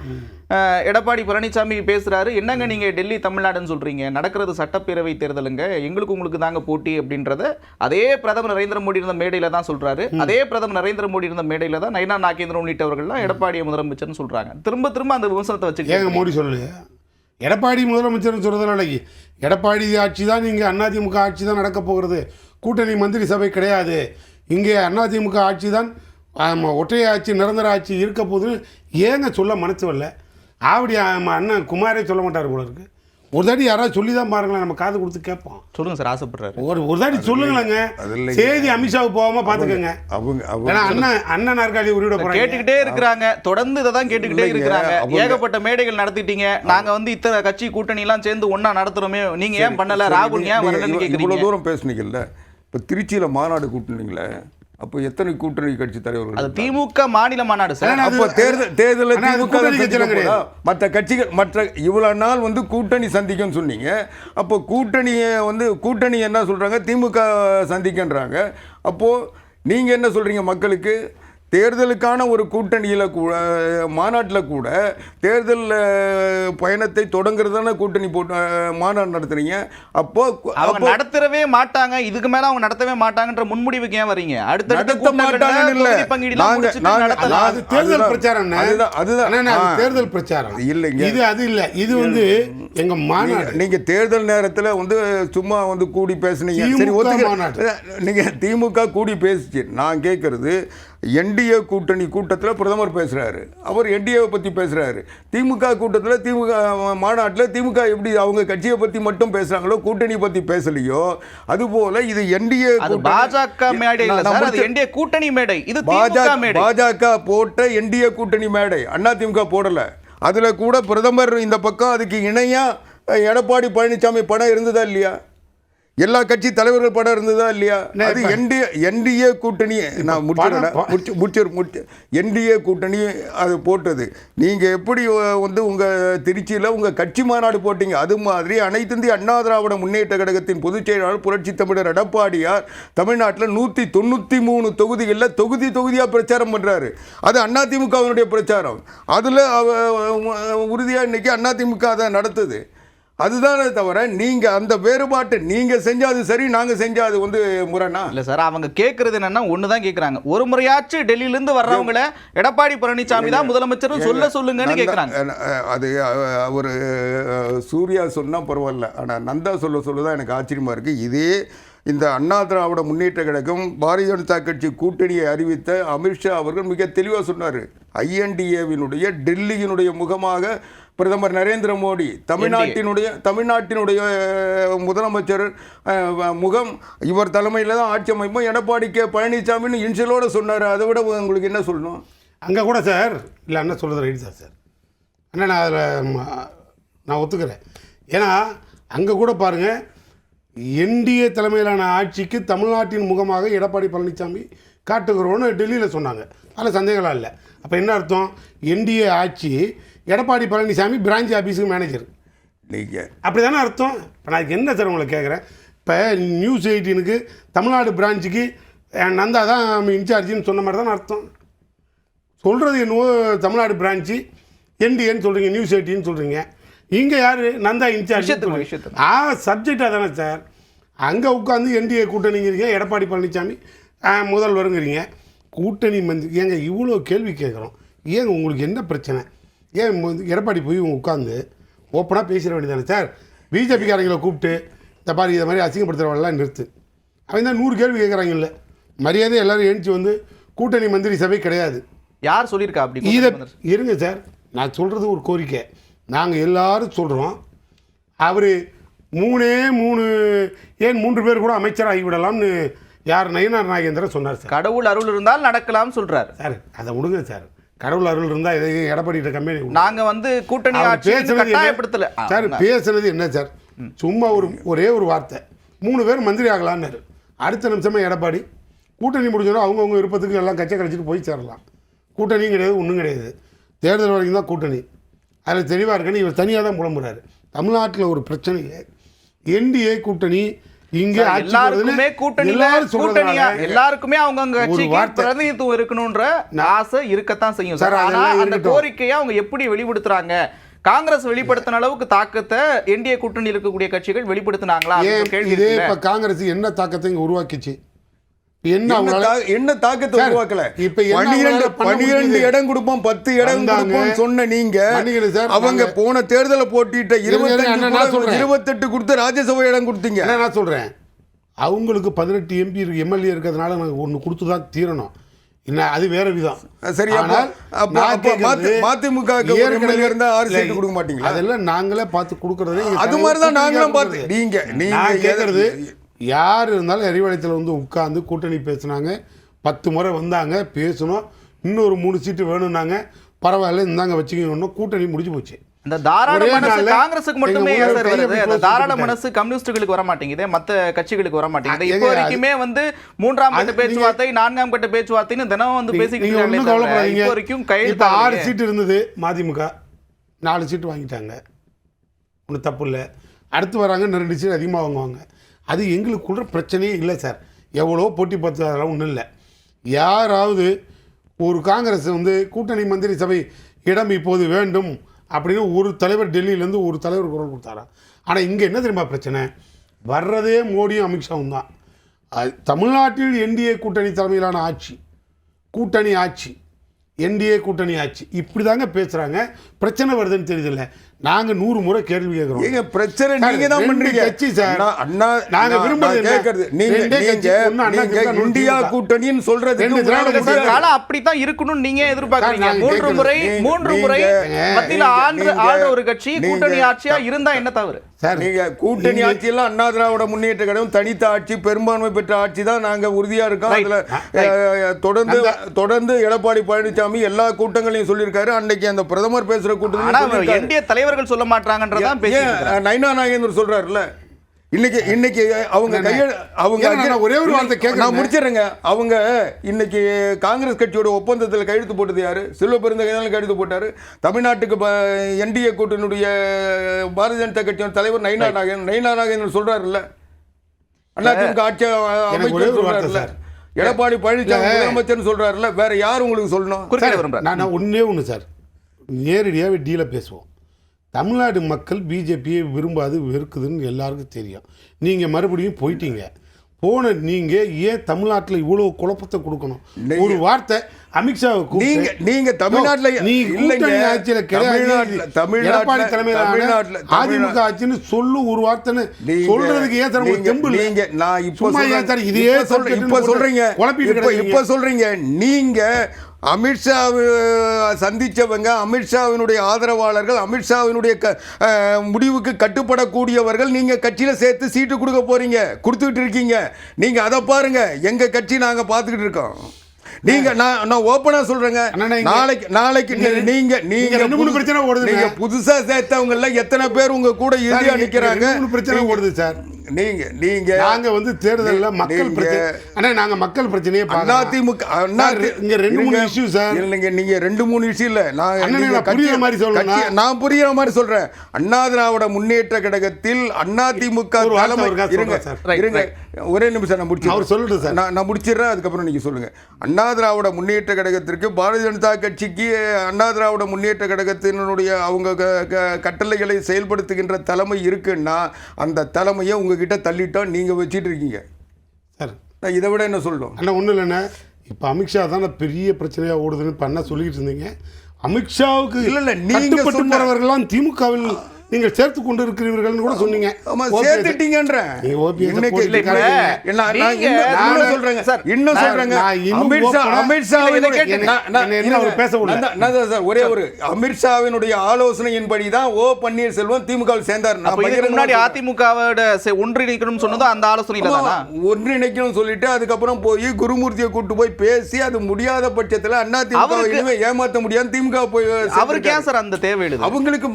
Speaker 1: எடப்பாடி பழனிசாமி பேசுகிறாரு, என்னங்க நீங்கள் டெல்லி தமிழ்நாடுன்னு சொல்கிறீங்க, நடக்கிறது சட்டப்பேரவை தேர்தலுங்க, எங்களுக்கு உங்களுக்கு தாங்க போட்டி அப்படின்றத அதே பிரதமர் நரேந்திர மோடி இருந்த மேடையில் தான் சொல்கிறாரு. அதே பிரதமர் நரேந்திர மோடி இருந்த மேடையில் தான் நயினார் நாகேந்திரன் உள்ளிட்டவர்கள்லாம் எடப்பாடியை முதலமைச்சர்னு சொல்கிறாங்க. திரும்ப அந்த விமர்சனத்தை வச்சுக்கிட்டு
Speaker 3: மோடி சொல்லலையா? எடப்பாடி முதலமைச்சர்னு சொல்கிறதுனால எடப்பாடி ஆட்சி தான் இங்கே அதிமுக ஆட்சி தான் நடக்க போகிறது, கூட்டணி மந்திரி சபை கிடையாது, இங்கே அதிமுக ஆட்சி தான் ஒற்றை ஆட்சி நிரந்தர ஆட்சி இருக்க போதுன்னு ஏங்க சொல்ல மனசு வரல? ஆவடி அண்ணன் குமாரே சொல்ல மாட்டார் போல இருக்கு. ஒரு தாட்டி யாராவது சொல்லி தான் பாருங்களேன், நம்ம காது கொடுத்து கேட்போம்.
Speaker 1: சொல்லுங்க சார், ஆசைப்படுறாரு.
Speaker 3: ஒரு தாட்டி சொல்லுங்களேங்க, செய்தி அமித்ஷாவுக்கு போகாம பாத்துக்கோங்க. அண்ணன் நாற்காலி உரியோட
Speaker 1: கேட்டுக்கிட்டே இருக்கிறாங்க, தொடர்ந்து இதை தான் கேட்டுக்கிட்டே இருக்கிறாங்க. ஏகப்பட்ட மேடைகள் நடத்திட்டீங்க, நாங்க வந்து இத்தனை கட்சி கூட்டணி எல்லாம் சேர்ந்து ஒன்னா நடத்துறோமே, நீங்க ஏன் பண்ணல, ராகுல் ஏன் வரலன்னு கேக்குறீங்க.
Speaker 2: இவ்வளவு தூரம் பேசுனீங்கல்ல, இப்ப திருச்சியில மாநாடு கூட்டினீங்களே, அப்போ எத்தனை கூட்டணி கட்சி தலைவர்கள்?
Speaker 1: அது திமுக மாநில மாநாடு சார்.
Speaker 2: அப்போ தேர்தலில் திமுக மற்ற கட்சிகள் மற்ற இவ்வளவு நாள் வந்து கூட்டணி சந்திக்கும் சொன்னீங்க. அப்போ கூட்டணி என்ன சொல்றாங்க, திமுக சந்திக்கின்றாங்க. அப்போ நீங்க என்ன சொல்றீங்க மக்களுக்கு? தேர்தலுக்கான ஒரு கூட்டணியில் கூட மாநாட்டில் கூட தேர்தல் பயணத்தை தொடங்குறதான கூட்டணி போட்டு மாநாடு நடத்துறீங்க. அப்போ
Speaker 1: அவங்க நடத்தவே மாட்டாங்க, இதுக்கு மேல அவங்க நடத்தவே மாட்டாங்கன்ற முன்முடிவுக்கு ஏன் வரீங்க?
Speaker 3: நடத்த மாட்டாங்கன்னு இல்ல, தேர்தல் பிரச்சாரம். அதுதான் தேர்தல் பிரச்சாரம் இல்லைங்க, இது அது இல்ல. இது வந்து எங்க மாநாடு.
Speaker 2: நீங்க தேர்தல் நேரத்தில் வந்து சும்மா வந்து கூடி பேசுனீங்க, சரி ஒத்துக்க. நீங்க திமுக கூடி பேசிச்சு. நான் கேட்கறது, என்டிஏ கூட்டணி கூட்டத்தில் பிரதமர் பேசுகிறாரு, அவர் என்டிஏவை பற்றி பேசுகிறாரு. திமுக கூட்டத்தில் திமுக மாநாட்டில் திமுக எப்படி அவங்க கட்சியை பற்றி மட்டும் பேசுகிறாங்களோ, கூட்டணி பற்றி பேசலையோ, அதுபோல் இது என்டிஏ
Speaker 1: பாஜக மேடை, என்டிஏ கூட்டணி மேடை. இது
Speaker 2: பாஜக போட்ட என்டிஏ கூட்டணி மேடை, அதிமுக போடலை. அதில் கூட பிரதமர் இந்த பக்கம் அதுக்கு இணையாக எடப்பாடி பழனிசாமி படம் இருந்ததா இல்லையா? எல்லா கட்சி தலைவர்கள் படம் இருந்ததா இல்லையா? அது என்டிஏ கூட்டணி. நான் முடிச்சு என்டிஏ கூட்டணி அது போட்டது. நீங்கள் எப்படி வந்து உங்கள் திருச்சியில் உங்கள் கட்சி மாநாடு போட்டீங்க, அது மாதிரி அனைத்து இந்திய அண்ணா திராவிட முன்னேற்ற கழகத்தின் பொதுச் செயலாளர் புரட்சி தமிழர் எடப்பாடியார் தமிழ்நாட்டில் 193 தொகுதிகளில் தொகுதியாக பிரச்சாரம் பண்ணுறாரு. அது அதிமுகவினுடைய பிரச்சாரம். அதில் உறுதியாக இன்னைக்கு அதிமுக அதை நடத்துது. அதுதானே தவிர நீங்க அந்த வேறுபாட்டு நீங்க செஞ்சாது சரி, நாங்க செஞ்சாது வந்து முரணா
Speaker 1: இல்ல சார். அவங்க கேட்கறது என்னன்னா ஒண்ணுதான் கேட்கறாங்க, ஒரு முறையாச்சும் டெல்லியில இருந்து வர்றவங்கள எடப்பாடி பழனிசாமி தான் முதலமைச்சர் சொல்லுங்கன்னு கேட்கறாங்க.
Speaker 2: அது ஒரு சூர்யா சொன்னா பரவாயில்ல, ஆனா நந்தா சொல்லதான் எனக்கு ஆச்சரியமா இருக்கு. இதே இந்த அண்ணா திராவிட முன்னேற்ற கழகம் பாரதிய ஜனதா கட்சி கூட்டணியை அறிவித்த அமித்ஷா அவர்கள் மிக தெளிவாக சொன்னார். ஐஎன்டிஏவினுடைய டெல்லியினுடைய முகமாக பிரதமர் நரேந்திர மோடி, தமிழ்நாட்டினுடைய முதலமைச்சர் முகம், இவர் தலைமையில் தான் ஆட்சி அமைப்போம், எடப்பாடி பழனிசாமின்னு இன்ஷியலோடு சொன்னார். அதை விட உங்களுக்கு என்ன சொல்லணும்?
Speaker 3: அங்கே கூட சார் இல்லை அண்ணா சொல்கிறது ரைட் தான் சார். அண்ணா நான் அதில் நான் ஒத்துக்கிறேன். ஏன்னா அங்கே கூட பாருங்கள், என்டிஏ தலைமையிலான ஆட்சிக்கு தமிழ்நாட்டின் முகமாக எடப்பாடி பழனிசாமி காட்டுகிறோன்னு டெல்லியில் சொன்னாங்க. அதில் சந்தேகம்லாம் இல்லை. அப்போ என்ன அர்த்தம்? என்டிஏ ஆட்சி, எடப்பாடி பழனிசாமி பிரான்ச் ஆஃபீஸுக்கு மேனேஜர், நீங்கள் அப்படி தானே அர்த்தம்? இப்போ நான் என்ன சார் உங்களை கேட்குறேன், இப்போ நியூஸ் 18க்கு தமிழ்நாடு பிரான்ச்சுக்கு நந்தா தான் இன்சார்ஜின்னு சொன்ன மாதிரி தானே அர்த்தம். சொல்கிறது என்னவோ தமிழ்நாடு பிரான்ச்சு என்டிஏன்னு சொல்கிறீங்க, நியூஸ் 18 சொல்கிறீங்க. இங்கே யார் நந்தா இன்சார்ஜ்? சப்ஜெக்டாக தானே சார். அங்கே உட்காந்து என்டிஏ கூட்டணிங்கிறீங்க, எடப்பாடி பழனிசாமி முதல்வருங்கிறீங்க, கூட்டணி மந்திரி. ஏங்க இவ்வளோ கேள்வி கேட்குறோம், ஏங்க உங்களுக்கு என்ன பிரச்சனை? ஏன் எடப்பாடி போய் இவங்க உட்காந்து ஓப்பனாக பேசிட வேண்டியதானே சார்? பிஜேபிக்காரங்களை கூப்பிட்டு இந்த மாதிரி இதை மாதிரி அசிங்கப்படுத்துகிறவங்களாம் நிறுத்து. அவங்க தான் 100 கேள்வி கேட்குறாங்கல்ல. மரியாதை எல்லோரும் எழுந்துச்சு வந்து கூட்டணி மந்திரி சபை கிடையாது.
Speaker 1: யார் சொல்லியிருக்கா அப்படி?
Speaker 3: இதை இருங்க சார், நான் சொல்கிறது ஒரு கோரிக்கை. நாங்கள் எல்லாரும் சொல்கிறோம், அவர் 3 பேர் கூட அமைச்சராக ஆகிவிடலாம்னு யார் நயினார் நாகேந்திரன் சொன்னார் சார்.
Speaker 1: கடவுள் அருள் இருந்தால் நடக்கலாம் சொல்கிறார்
Speaker 3: சார். அதை விடுங்க சார், கடவுள் அருள் இருந்தால் இதை எடப்பாடி கம்பெனி
Speaker 1: நாங்கள் வந்து கூட்டணி கட்டாயப்படுத்தல
Speaker 3: சார். பேசுனது என்ன சார்? சும்மா ஒரே ஒரு வார்த்தை, 3 பேர் மந்திரி ஆகலான்னாரு. அடுத்த நிமிஷமே எடப்பாடி கூட்டணி முடிஞ்சோன்னா அவங்கவுங்க விருப்பத்துக்கு எல்லாம் கட்சியை கழிச்சிட்டு போய் சேரலாம். கூட்டணியும் கிடையாது, ஒன்றும் கிடையாது, தேர்தல் வரைக்கும் தான் கூட்டணி. அதில் தெளிவாக இருக்குன்னு இவர் தனியாக தான் புலம்புறாரு. தமிழ்நாட்டில் ஒரு பிரச்சனையே என்டிஏ கூட்டணி. இங்கே
Speaker 1: எல்லாருக்குமே அவங்க பிரதிநிதித்துவம் இருக்கணும்ன்ற ஆசை இருக்கத்தான் செய்யும் சார். ஆனா அந்த கோரிக்கையை அவங்க எப்படி வெளிப்படுத்துறாங்க? காங்கிரஸ் வெளிப்படுத்தின அளவுக்கு தாக்கத்தை என்டிஏ கூட்டணியில் இருக்கக்கூடிய கட்சிகள் வெளிப்படுத்தினாங்களா?
Speaker 3: இதே இப்ப காங்கிரஸ் என்ன தாக்கத்தை இங்க உருவாக்கிச்சு?
Speaker 2: என்ன தாக்கத்தை உருவாக்கல?
Speaker 3: இப்ப
Speaker 2: 12 இடம் கொடுப்போம் 10 இடம் கொடுப்போம் சொன்ன நீங்க அவங்க போன தேர்தலை போட்டிட்ட 28 கொடுத்து ராஜ்யசபா இடம் கொடுத்தீங்க.
Speaker 3: நான் சொல்றேன் அவங்களுக்கு 18 எம்பி எம்எல்ஏ இருக்கிறதுனால நாங்கள் ஒன்று கொடுத்து தான் தீரணும். என்ன அது வேற விதம்.
Speaker 2: சரி, மதிமுக இருந்தா 6 சீட்டு கொடுக்க மாட்டீங்களா?
Speaker 3: அதெல்லாம் நாங்களே பார்த்து கொடுக்கறது.
Speaker 2: அது மாதிரி தான் நாங்களும் பார்த்து நீங்க
Speaker 3: கேட்கறது. யார் இருந்தாலும் அறிவாலயத்தில் வந்து உட்கார்ந்து கூட்டணி பேசினாங்க, 10 முறை வந்தாங்க பேசணும், இன்னொரு 3 சீட்டு வேணும்னாங்க, பரவாயில்ல இந்தாங்க வச்சுக்கணும், கூட்டணி முடிஞ்சு போச்சு.
Speaker 1: இந்த தாராள மனசு காங்கிரஸுக்கு மட்டுமே வருது. அந்த தாராள மனசு கம்யூனிஸ்டுகளுக்கு வர மாட்டேங்குது, மற்ற கட்சிகளுக்கு வர மாட்டேங்குது. இப்போ வரைக்குமே வந்து 3ஆம் கட்ட பேச்சுவார்த்தை 4ஆம் கட்ட பேச்சுவார்த்தைன்னு தினம் வந்து பேசிக்கிட்டு
Speaker 3: 6 சீட்டு இருந்தது மதிமுக 4 சீட்டு வாங்கிட்டாங்க, ஒன்றும் தப்பு இல்லை. அடுத்து வராங்க 2 சீட்டு அதிகமாக வாங்குவாங்க. அது எங்களுக்குள்ள பிரச்சனையே இல்லை சார். எவ்வளோ போட்டி பார்த்து அதெல்லாம் ஒன்றும் இல்லை. யாராவது ஒரு காங்கிரஸ் வந்து கூட்டணி மந்திரி சபை இடம் இப்போது வேண்டும் அப்படின்னு ஒரு தலைவர் டெல்லியிலேருந்து ஒரு தலைவர் குரல் கொடுத்தாரா? ஆனால் இங்கே என்ன தெரியுமா பிரச்சனை? வர்றதே மோடியும் அமித்ஷாவும் தான். தமிழ்நாட்டில் என்டிஏ கூட்டணி தலைமையிலான ஆட்சி, கூட்டணி ஆட்சி, என்டிஏ கூட்டணி ஆட்சி, இப்படி தாங்க பேசுகிறாங்க. பிரச்சனை வருதுன்னு தெரியுதில்ல. நாங்கள் 100 முறை கேள்வி கேட்குறோம்.
Speaker 2: நீங்க பிரச்சனை நீங்க தான் பண்றீங்க
Speaker 3: கட்சி சார்.
Speaker 2: அண்ணா
Speaker 3: நாங்க விரும்புறது
Speaker 2: கேக்குறது நீங்க இந்தியா கூட்டணின்னு சொல்றது
Speaker 1: காலம் அப்படித்தான் இருக்கணும் நீங்க எதிர்பார்க்கறீங்க. 3 முறை மத்தியில ஆள்ற ஒரு கட்சி கூட்டணி ஆட்சியா இருந்தா என்ன தவறு
Speaker 2: சார்? நீங்க கூட்டணி ஆட்சியெல்லாம் அண்ணா திராவிட முன்னேற்ற கழகம் தனித்த ஆட்சி, பெரும்பான்மை பெற்ற ஆட்சி தான் நாங்க உறுதியா இருக்கோம். அதுல தொடர்ந்து எடப்பாடி பழனிசாமி எல்லா கூட்டங்களையும் சொல்லியிருக்காரு. அன்னைக்கு அந்த பிரதமர் பேசுற கூட்டத்தில்
Speaker 1: தலைவர்கள் சொல்ல மாட்டாங்கன்றதான்
Speaker 2: நைனா நாகேந்திரன் சொல்றாருல்ல. இன்னைக்கு அவங்க
Speaker 3: ஒரே ஒரு வார்த்தை கேட்க
Speaker 2: நான் முடிச்சிடுறேங்க. அவங்க இன்னைக்கு காங்கிரஸ் கட்சியோட ஒப்பந்தத்தில் கையெழுத்து போட்டது யாரு? செல்வ பெருந்தகையால கையெழுத்து போட்டாரு. தமிழ்நாட்டுக்கு என்டிஏ கூட்டணியுடைய பாரதிய ஜனதா கட்சியோட தலைவர் நைனா நாகேந்திரன் சொல்றாருல்ல. அதிமுக ஆட்சி அமைச்சர் சொல்றாருல்ல. எடப்பாடி பழனிசாமி முதலமைச்சர் சொல்றாருல்ல. வேற யார் உங்களுக்கு சொல்லணும்?
Speaker 3: நான் ஒண்ணு சார், நேரடியாக டீல பேசுவோம். தமிழ்நாடு மக்கள் பிஜேபியை விரும்பாது, வெறுக்குதுன்னு எல்லாருக்கும் தெரியும். நீங்கள் மறுபடியும் போயிட்டீங்க. போன நீங்கள் ஏன் தமிழ்நாட்டில் இவ்வளோ குழப்பத்தை கொடுக்கணும்? ஒரு வார்த்தை அமித்ஷாவுக்கு
Speaker 2: நீங்க தமிழ்நாட்டில்
Speaker 3: ஆட்சியில் எடப்பாடி தலைமையில் அதிமுக ஆட்சின்னு சொல்லு ஒரு வார்த்தைன்னு சொல்றதுக்கு ஏன் சார் தெம்பு?
Speaker 2: நீங்க நான் இப்போ
Speaker 3: இதையே
Speaker 2: சொல்றீங்க. நீங்க அமித்ஷா சந்திச்சவங்க, அமித்ஷாவினுடைய ஆதரவாளர்கள், அமித்ஷாவினுடைய முடிவுக்கு கட்டுப்படக்கூடியவர்கள் நீங்க கட்சியில சேர்த்து சீட்டு கொடுக்க போறீங்க, கொடுத்துக்கிட்டு இருக்கீங்க. நீங்க அதை பாருங்க. எங்க கட்சி நாங்க பார்த்துக்கிட்டு இருக்கோம். நீங்க நான் ஓபனா சொல்றேங்க, நாளைக்கு நீங்க புதுசா சேர்த்தவங்க எத்தனை பேர் உங்க கூட இறுதியா நிக்கிறாங்க?
Speaker 3: பிரச்சனை ஓடுது சார்.
Speaker 2: நீங்க
Speaker 3: நாங்க வந்து தேர்தல்ல மக்கள் பிரச்சனை, நாங்க மக்கள் பிரச்சனையே
Speaker 2: அதிமுக
Speaker 3: இங்க 2-3 இஷ்யூ சார்.
Speaker 2: இல்லைங்க, நீங்க 2-3 இஷ்யூ இல்ல, நான் புரியுற மாதிரி சொல்றேன். அண்ணா திராவிட முன்னேற்ற கழகத்தில் அதிமுக இருங்க ஒரே நிமிஷம் நான் முடிச்சு
Speaker 3: அவர் சொல்லிட்டு சார்,
Speaker 2: நான் முடிச்சிடுறேன், அதுக்கப்புறம் நீங்க சொல்லுங்க. அண்ணா திராவிட முன்னேற்ற கழகத்திற்கு பாரதிய ஜனதா கட்சிக்கு அண்ணா திராவிட முன்னேற்ற கழகத்தினுடைய அவங்க கட்டளைகளை செயல்படுத்துகின்ற தலைமை இருக்குன்னா அந்த தலைமையை உங்ககிட்ட தள்ளிட்டோம், நீங்க வச்சிட்டு இருக்கீங்க சார். நான் இதை விட என்ன சொல்லணும்?
Speaker 3: அண்ணா ஒன்றும் இல்லைண்ணே, இப்போ அமித்ஷா தானே பெரிய பிரச்சனையாக ஓடுதுன்னு இப்போ அண்ணா சொல்லிக்கிட்டு இருந்தீங்க. அமித்ஷாவுக்கு
Speaker 2: இல்லை நீங்கள்
Speaker 3: போறவர்கள்லாம் திமுகவில் நீங்கள் சேர்த்து கொண்டு இருக்கிறீர்கள் கூட சொன்னீங்க.
Speaker 2: சேர்த்துட்டீங்கன்றேன். ஒரே ஒரு அமித்ஷாவினுடைய ஆலோசனையின்படிதான் ஓ பன்னீர்செல்வம் திமுக சேர்ந்தார்.
Speaker 1: முன்னாடி அதிமுகவோட ஒன்றிணைக்கணும் சொன்னது அந்த ஆலோசனையில
Speaker 2: ஒன்றிணைக்கணும் சொல்லிட்டு அதுக்கப்புறம் போய் குருமூர்த்தியை கூட்டு போய் பேசி அது முடியாத பட்சத்தில் அண்ணா திமுக ஏமாற்ற முடியாது திமுக போய்
Speaker 1: அவருக்கு ஏன் சார் அந்த தேவை?
Speaker 2: அவங்களுக்கு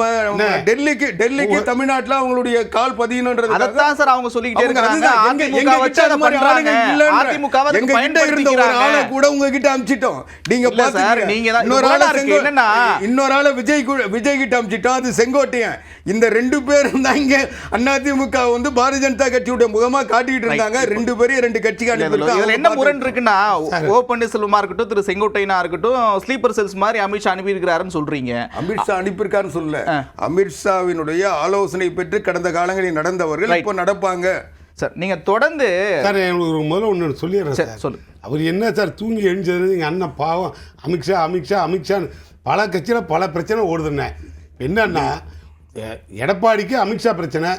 Speaker 2: டெல்லிக்கு தமிழ்நாட்டுல அவங்களுடைய கால் பதியணும்ன்றது
Speaker 1: அதான் சார் அவங்க சொல்லிக்கிட்டே இருக்காங்க. அதிமுக வச்சு அத பண்றாங்க. அதிமுகவை பயன்படுத்திக்கிற ஒரு ஆளை
Speaker 2: கூட உங்ககிட்ட அனுப்பிச்சிட்டோம். நீங்க பாத்தீங்க,
Speaker 1: நீங்க
Speaker 2: இன்னொரு ஆளை விஜய் கிட்ட அனுப்பிச்சிட்டோம். அது செங்கோட்டையன். இந்த 2 பேரும் தான் இங்க அதிமுக வந்து பாரதிய ஜனதா கட்சியுடைய முகமா காட்டிட்டு இருந்தாங்க. 2 பேரையும் 2 கட்சிக்கு அனுப்பியிருக்காங்க.
Speaker 1: இதுல என்ன முரண் இருக்குன்னா, ஓ பன்னீர்செல்வமா இருக்கட்டும், திரு செங்கோட்டையனா இருக்கட்டும், ஸ்லீப்பர் செல்ஸ் மாதிரி அமித்ஷா அனுப்பி இருக்காருன்னு சொல்றீங்க.
Speaker 2: அமித்ஷா அனுப்பியிருக்காருன்னு சொல்லல, அமித்ஷாவினுடைய ஆலோசனை பெற்று கடந்த காலங்களில் நடந்தவர்கள் இப்போ நடப்பாங்க.
Speaker 1: சார் நீங்க தொடர்ந்து
Speaker 3: சார் எனக்கு ஒரு முதல்ல ஒன்று சொல்லிடுறேன்
Speaker 1: சரி,
Speaker 3: சார்.
Speaker 1: சொல்லுங்க.
Speaker 3: அவர் என்ன சார் தூங்கி எழுந்தது எங்கள் அண்ணன் பாவம் அமித்ஷான்னு பல கட்சியில் பல பிரச்சனை ஓடுதுண்ணே. என்னன்னா எடப்பாடிக்கு அமித்ஷா பிரச்சனை,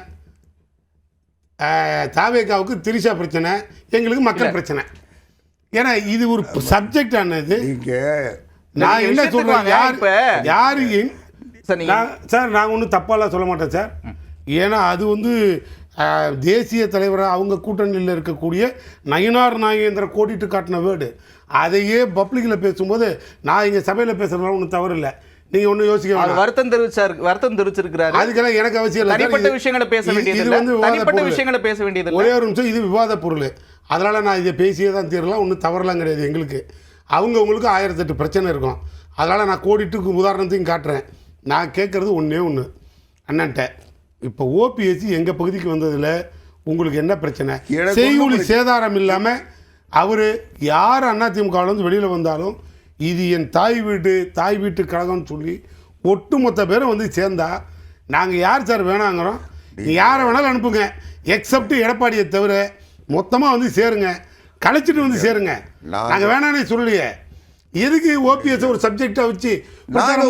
Speaker 3: தாவேகாவுக்கு திரிஷா பிரச்சனை, எங்களுக்கு மக்கள் பிரச்சனை. ஏன்னா இது ஒரு சப்ஜெக்ட் ஆனது. நான் என்ன சொல்றேன், யாரு சார் நாங்கள் ஒன்றும் தப்பாலாம் சொல்ல மாட்டோம் சார். ஏன்னா அது வந்து தேசிய தலைவராக அவங்க கூட்டணியில் இருக்கக்கூடிய நயினார் நாகேந்திர கோடிட்டு காட்டின வேர்டு. அதையே பப்ளிக்கில் பேசும்போது நான் இங்கே சபையில் பேசுறதுனால ஒன்றும் தவறு இல்லை. நீங்கள் ஒன்றும் யோசிக்க
Speaker 1: வருத்தம் தெரிவிச்சிருக்கிறாரு.
Speaker 3: அதுக்கெல்லாம் எனக்கு அவசியம் இல்லை.
Speaker 1: தனிப்பட்ட விஷயங்களை பேச வேண்டியது, தனிப்பட்ட விஷயங்களை பேச வேண்டியது.
Speaker 3: ஒரே ஒரு நிமிஷம், இது விவாத பொருள். அதனால் நான் இதை பேசியே தான் தீரலாம். ஒன்றும் தவறலாம் கிடையாது. எங்களுக்கு அவங்கவுங்களுக்கு 1008 பிரச்சனை இருக்கும். அதனால் நான் கோடிட்டுக்கு உதாரணத்தையும் காட்டுறேன். நான் கேட்குறது ஒன்றே ஒன்று அண்ணன்ட்ட, இப்போ ஓபிஎஸ்சி எங்கள் பகுதிக்கு வந்ததில் உங்களுக்கு என்ன பிரச்சனை? செய்கூலி சேதாரம் இல்லாமல் அவர் யார் அதிமுகவிலேருந்து வெளியில் வந்தாலும் இது என் தாய் வீட்டு கழகம்னு சொல்லி ஒட்டுமொத்த பேரும் வந்து சேர்ந்தா நாங்கள் யார் சார் வேணாங்கிறோம்? யாரை வேணாலும் அனுப்புங்க, எக்ஸப்ட் எடப்பாடியை தவிர மொத்தமாக வந்து சேருங்க, கலைச்சிட்டு வந்து சேருங்க. நாங்கள் வேணானே சொல்லலையே. எதுக்கு ஓபிஎஸ் ஒரு சப்ஜெக்டாக வச்சு பிரச்சாரம்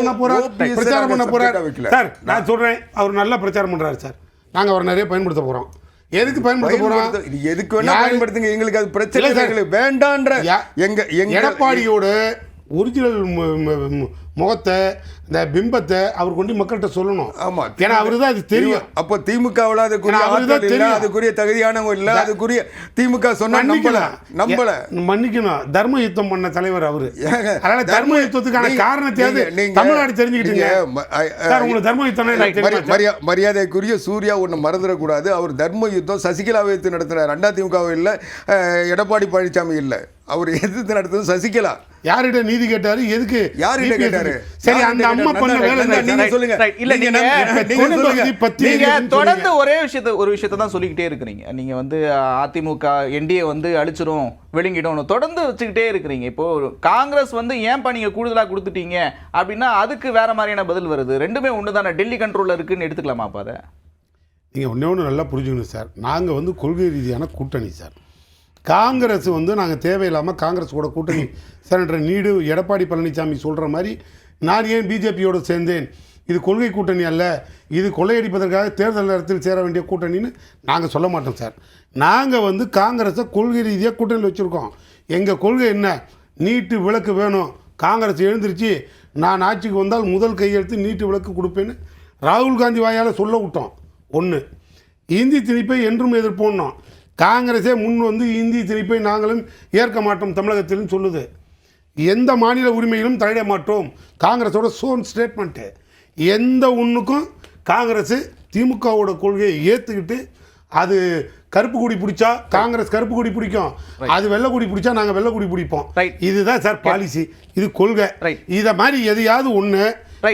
Speaker 3: பண்ண போறார் சார்? நான் சொல்கிறேன், அவர் நல்லா பிரச்சாரம் பண்ணுறாரு சார். நாங்கள் அவரை நிறைய பயன்படுத்த போகிறோம். எதுக்கு பயன்படுத்த போகிறோம்?
Speaker 2: எதுக்கு வேணா பயன்படுத்துங்க, எங்களுக்கு அது பிரச்சனை வேண்டான்ற
Speaker 3: எடப்பாடியோட ஒரிஜினல் முகத்தை, இந்த பிம்பத்தை அவர் கொண்டு மக்கள்கிட்ட சொல்லணும்.
Speaker 2: ஆமா,
Speaker 3: ஏன்னா அவரு தான் அது தெரியும்.
Speaker 2: அப்போ திமுகவில் அதுக்குரிய தகுதியானவங்க இல்லை, அதுக்குரிய திமுக சொன்னா நம்பல
Speaker 3: மன்னிக்கணும். தர்ம யுத்தம் பண்ண தலைவர் அவரு. அதனால தர்ம யுத்தத்துக்கான காரணத்தையாவது தமிழ்நாடு தெரிஞ்சுக்கிட்டீங்க. உங்களுக்கு தர்ம யுத்தம்
Speaker 2: மரியாதைக்குரிய சூர்யா ஒன்று மறந்துடக்கூடாது. அவர் தர்ம யுத்தம் சசிகலாவை எடுத்து நடத்தினார். அதிமுக இல்லை, எடப்பாடி பழனிசாமி இல்லை, அவர் எதிர்த்து நடத்துறது சசிகலா.
Speaker 3: யார்கிட்ட நீதி கேட்டாரு? எதுக்கு யார்கிட்ட கேட்டாரு? சரி, அந்த அம்மா பண்ண வேலை
Speaker 2: நீங்க சொல்லுங்க.
Speaker 1: இல்ல, நீங்க தொடர்ந்து ஒரு விஷயத்தை தான் சொல்லிக்கிட்டே இருக்கிறீங்க. நீங்க வந்து அதிமுக என்டிஏ வந்து அழிச்சிரும், விழுங்கிடும் தொடர்ந்து வச்சுக்கிட்டே இருக்கிறீங்க. இப்போ காங்கிரஸ் வந்து ஏன்பா நீங்க கூடுதலா கொடுத்துட்டீங்க அப்படின்னா அதுக்கு வேற மாதிரியான பதில் வருது. ரெண்டுமே ஒன்று தானே, டெல்லி கண்ட்ரோல்ல இருக்குன்னு எடுத்துக்கலாமா? அப்ப அதை
Speaker 3: நீங்க ஒன்று நல்லா புரிஞ்சுக்கணும் சார். நாங்கள் வந்து கொள்கை ரீதியான கூட்டணி சார். காங்கிரஸ் வந்து நாங்கள் தேவையில்லாமல் காங்கிரஸ் கூட கூட்டணி செனட்டர் நீடு எடப்பாடி பழனிசாமி சொல்கிற மாதிரி நான் ஏன் பிஜேபியோடு சேர்ந்தேன், இது கொள்கை கூட்டணி அல்ல, இது கொள்ளையடிப்பதற்காக தேர்தல் நேரத்தில் சேர வேண்டிய கூட்டணின்னு நாங்கள் சொல்ல மாட்டோம் சார். நாங்கள் வந்து காங்கிரஸை கொள்கை ரீதியாக கூட்டணியில் வச்சுருக்கோம். எங்கள் கொள்கை என்ன? நீட்டு விளக்கு வேணும். காங்கிரஸ் எழுந்திருச்சு நான் ஆட்சிக்கு வந்தால் முதல் கையெழுத்து நீட்டு விளக்கு கொடுப்பேன்னு ராகுல் காந்தி வாயால் சொல்ல விட்டோம். ஒன்று, இந்தி திணிப்பை என்றும் எதிர்ப்போன்னோம். காங்கிரஸே முன் வந்து இந்தி திணிப்பை நாங்களும் ஏற்க மாட்டோம் தமிழகத்திலும் சொல்லுது. எந்த மாநில உரிமையிலும் தலையிட மாட்டோம். காங்கிரஸோட சோன் ஸ்டேட்மெண்ட்டு. எந்த ஒன்றுக்கும் காங்கிரஸ் திமுகவோட கொள்கையை ஏற்றுக்கிட்டு, அது கருப்பு கொடி பிடிச்சா காங்கிரஸ் கருப்பு கொடி பிடிக்கும், அது வெள்ளை கொடி பிடிச்சா நாங்கள் வெள்ளை கொடி பிடிப்போம். இதுதான் சார் பாலிசி, இது கொள்கை. இதை மாதிரி எதையாவது ஒன்று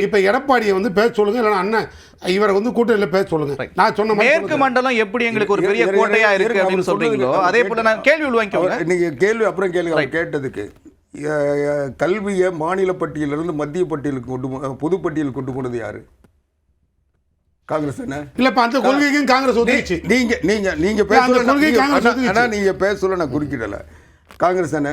Speaker 3: இப்போ எடப்பாடியை வந்து பேச சொல்லுங்க, இல்லைன்னா அண்ணன் இவரை வந்து கூட்டணியில் பேச சொல்லுங்க. நான் சொன்ன
Speaker 1: மேற்கு மண்டலம் எப்படி எங்களுக்கு ஒரு பெரிய கோட்டையா இருக்கு அப்படின்னு சொல்றீங்களோ அதே போல நான் கேள்வி உள்வாங்கிக்கோங்க.
Speaker 2: நீங்க கேள்வி அப்புறம் கேளுங்க. கேட்டதுக்கு கல்வியை மாநில பட்டியலிருந்து மத்திய பட்டியலுக்கு பொது பட்டியல் கொண்டு போனது யாரு? காங்கிரஸ் தானே? இல்லப்பா, அந்த கொள்கைக்கும் காங்கிரஸ் ஒதுக்கிச்சு. நீங்க பேச சொல்ல நான் குறுக்கிடல. காங்கிரஸ் தானே?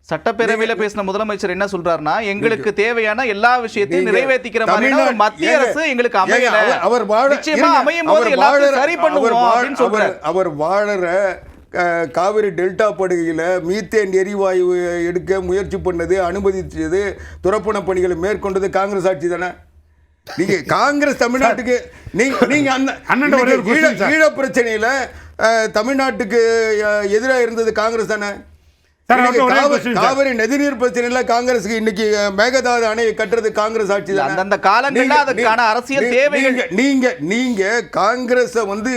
Speaker 1: சட்டப்பேரவையில பேசின முதலமைச்சர் என்ன சொல்றாருன்னா, எங்களுக்கு தேவையான எல்லா விஷயத்தையும் நிறைவேற்றிக்கிற மாதிரி மத்திய அரசு எங்களுக்கு அமையல,
Speaker 2: அவர்
Speaker 1: அமையும் போது எல்லாத்தையும் சரி பண்ணுவோம் அப்படின்னு சொல்றாரு.
Speaker 2: அவர் வாழற காவிரி டெல்டா படுகையில் மீத்தேன் எரிவாயு எடுக்க முயற்சி பண்ணது, அனுமதிச்சது, துறப்பண பணிகளை மேற்கொண்டது காங்கிரஸ் ஆட்சி தானே? நீங்க காங்கிரஸ் தமிழ்நாட்டுக்கு நீங்க அந்த ஈழ பிரச்சனையில தமிழ்நாட்டுக்கு எதிராக இருந்தது காங்கிரஸ் தானே? காவிரி நதிநீர் பிரச்சனையில காங்கிரஸுக்கு இன்னைக்கு மேகதாது அணையை கட்டுறது காங்கிரஸ் ஆட்சி தான்.
Speaker 1: அந்த காலங்கள்ல அதுக்கான அரசியல் தேவைகள்.
Speaker 2: நீங்க காங்கிரஸ் வந்து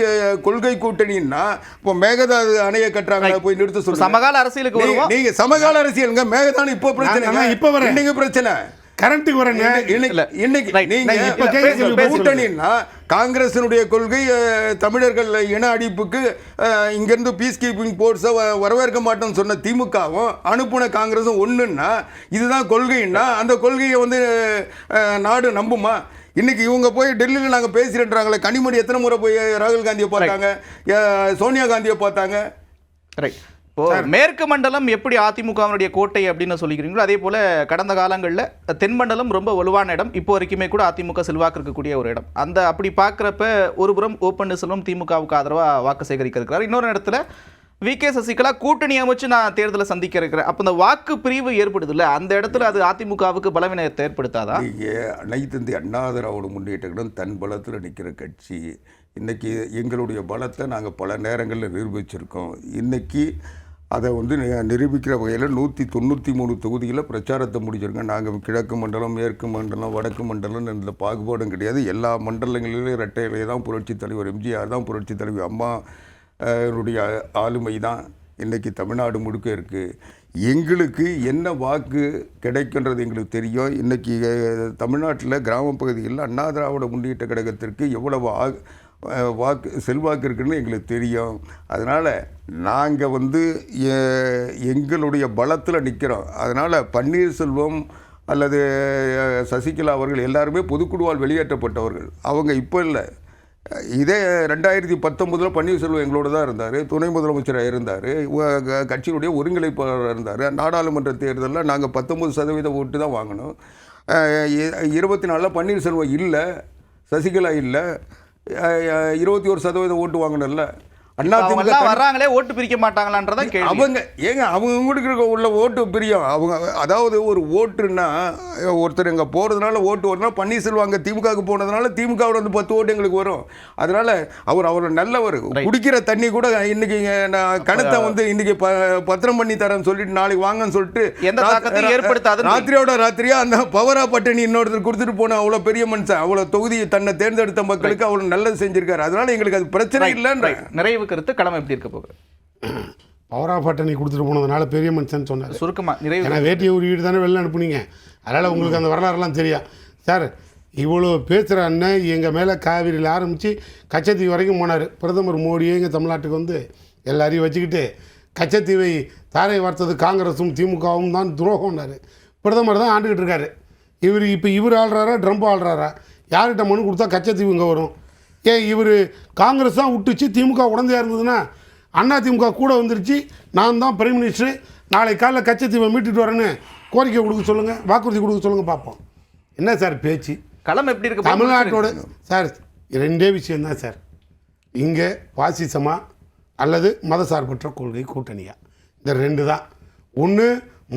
Speaker 2: கொள்கை கூட்டணின்னா இப்போ மேகதாது அணையை கட்டுறாங்க போய் நிறுத்த சொல்லுங்க.
Speaker 1: சமகால அரசியலுக்கு வருவோம்.
Speaker 2: நீங்க சமகால அரசியலுங்க. மேகதாது இப்போ பிரச்சனை, இப்போ வர இன்னைக்கு பிரச்சனை
Speaker 3: கரண்ட்டுக்கு வரேங்க.
Speaker 2: கூட்டணின்னா காங்கிரசினுடைய கொள்கை தமிழர்கள் இன அடிப்புக்கு இங்கிருந்து பீஸ் கீப்பிங் போர்ட்ஸை வரவேற்க மாட்டோம்னு சொன்ன திமுகவும் அனுப்புன காங்கிரஸும் ஒன்றுன்னா இதுதான் கொள்கைன்னா அந்த கொள்கையை வந்து நாடு நம்புமா? இன்னைக்கு இவங்க போய் டெல்லியில் நாங்கள் பேசுகிறேன்றாங்களே, கனிமொழி எத்தனை முறை போய் ராகுல் காந்தியை பார்த்தாங்க, சோனியா காந்தியை பார்த்தாங்க.
Speaker 1: ரைட். இப்போ மேற்கு மண்டலம் எப்படி அதிமுகவினுடைய கோட்டை அப்படின்னு சொல்லிக்கிறீங்களோ அதே போல கடந்த காலங்களில் தென் மண்டலம் ரொம்ப வலுவான இடம், இப்போ வரைக்குமே கூட அதிமுக செல்வாக்கு இருக்கக்கூடிய ஒரு இடம். அந்த அப்படி பார்க்குறப்ப ஒருபுறம் ஓ பன்னீர்செல்வம் திமுகவுக்கு ஆதரவாக வாக்கு சேகரிக்க இருக்கிறார், இன்னொரு இடத்துல வி.கே. சசிகலா கூட்டணி அமைச்சு நான் தேர்தலை சந்திக்க இருக்கிறேன். அப்போ அந்த வாக்கு பிரிவு ஏற்படுது இல்லை, அந்த இடத்துல அது அதிமுகவுக்கு பலவீனத்தை ஏற்படுத்தாதா?
Speaker 2: அனைத்து இந்திய அண்ணா திராவிட முன்னேற்ற கழகம் தன் பலத்தில் நிற்கிற கட்சி. இன்றைக்கி எங்களுடைய பலத்தை நாங்கள் பல நேரங்களில் நிரூபிச்சிருக்கோம். இன்றைக்கி அதை நிரூபிக்கிற வகையில் 193 தொகுதியில் பிரச்சாரத்தை முடிச்சிருக்கோம். நாங்கள் கிழக்கு மண்டலம், மேற்கு மண்டலம், வடக்கு மண்டலம் என்ற பாகுபாடும் கிடையாது. எல்லா மண்டலங்களிலும் இரட்டை இலையை தான் புரட்சித் தலைவர் எம்ஜிஆர் தான், புரட்சித் தலைவர் அம்மா னுடைய ஆளுமை தான் இன்றைக்கி தமிழ்நாடு முழுக்க இருக்குது. எங்களுக்கு என்ன வாக்கு கிடைக்கின்றது எங்களுக்கு தெரியும். இன்றைக்கி தமிழ்நாட்டில் கிராம பகுதிகளில் அண்ணா திராவிட முன்னேற்ற கழகத்திற்கு எவ்வளவு வாக்கு செல்வாக்கு இருக்குன்னு எங்களுக்கு தெரியும். அதனால் நாங்கள் எங்களுடைய பலத்தில் நிற்கிறோம். அதனால் பன்னீர்செல்வம் அல்லது சசிகலா அவர்கள் எல்லாருமே பொதுக்குழுவால் வெளியேற்றப்பட்டவர்கள். அவங்க இப்போ இல்லை. இதே 2019 பன்னீர்செல்வம் எங்களோட தான் இருந்தார், துணை முதலமைச்சராக இருந்தார், கட்சியினுடைய ஒருங்கிணைப்பாளராக இருந்தார். நாடாளுமன்ற தேர்தலில் நாங்கள் 19% ஓட்டு தான் வாங்கினோம். 24 பன்னீர்செல்வம் இல்லை, சசிகலா இல்லை, 21% ஓட்டு வாங்கினல.
Speaker 1: அதிமுக வர்றாங்களே ஓட்டு பிரிக்க மாட்டாங்களான்றதான் கேள்வி.
Speaker 2: அவங்களுக்கு உள்ள ஓட்டு பிரியும். அவங்க அதாவது ஒரு ஓட்டுன்னா ஒருத்தர் இங்கே போகிறதுனால ஓட்டு வரும்னா பன்னீர்செல்வம் அங்கே திமுகவுக்கு போனதுனால திமுகவோட 10 ஓட்டு எங்களுக்கு வரும். அதனால அவர் நல்லவர். குடிக்கிற தண்ணி கூட இன்னைக்கு நான் கணத்தை இன்னைக்கு பத்திரம் பண்ணி தரேன்னு சொல்லிட்டு நாளைக்கு வாங்கன்னு சொல்லிட்டு
Speaker 1: எந்த தாக்கத்தையும் ஏற்படுத்தாது.
Speaker 2: ராத்திரியோட ராத்திரியா அந்த பவரா பட்டணி இன்னொருத்தர் கொடுத்துட்டு போன அவ்வளோ பெரிய மனுஷன், அவ்வளோ தொகுதி தன்னை தேர்ந்தெடுத்த மக்களுக்கு அவ்வளோ நல்லது செஞ்சிருக்காரு. அதனால எங்களுக்கு அது பிரச்சனை இல்லைன்ற
Speaker 1: நிறைவு கருத்து. களம் எப்படி இருக்க போகுது?
Speaker 3: பவரா பட்டணி கொடுத்துட்டு போனதுனால பெரிய மனுஷன் சொன்னார்.
Speaker 1: சுருக்கமாக நிறைவு.
Speaker 3: ஏன்னா வேட்டியை ஒரு வீடு தானே வெளில அனுப்புனீங்க, அதனால் உங்களுக்கு அந்த வரலாறுலாம் தெரியும். சார் இவ்வளோ பேசுகிற அண்ணன் எங்கள் மேலே காவிரியில் ஆரம்பித்து கச்சத்தீவு வரைக்கும் போனார். பிரதமர் மோடியே எங்கள் தமிழ்நாட்டுக்கு எல்லாரையும் வச்சுக்கிட்டு கச்சத்தீவை தாரை வார்த்தது காங்கிரஸும் திமுகவும் தான் துரோகம்னாரு. பிரதமர் தான் ஆண்டுக்கிட்டு இருக்காரு. இவர் ஆள்றாரா ட்ரம்ப் ஆள்றாரா? யார்கிட்ட மனு கொடுத்தா கச்சத்தீவு இங்கே வரும்? இவர் காங்கிரஸ் தான் விட்டுச்சு, திமுக உடந்தையாக இருந்ததுன்னா அண்ணா திமுக கூட வந்துருச்சு, நான் தான் பிரைம் மினிஸ்டர், நாளை காலைல கச்சத்தீவை மீட்டுட்டு வரேன்னு கோரிக்கை கொடுக்க சொல்லுங்கள், வாக்குறுதி கொடுக்க சொல்லுங்கள், பார்ப்போம். என்ன சார் பேச்சு?
Speaker 1: களம் எப்படி இருக்கு
Speaker 3: தமிழ்நாட்டோட? சார் ரெண்டே விஷயந்தான் சார், இங்கே பாசிசமா அல்லது மதசார்பற்ற கொள்கை கூட்டணியா, இந்த ரெண்டு தான். ஒன்று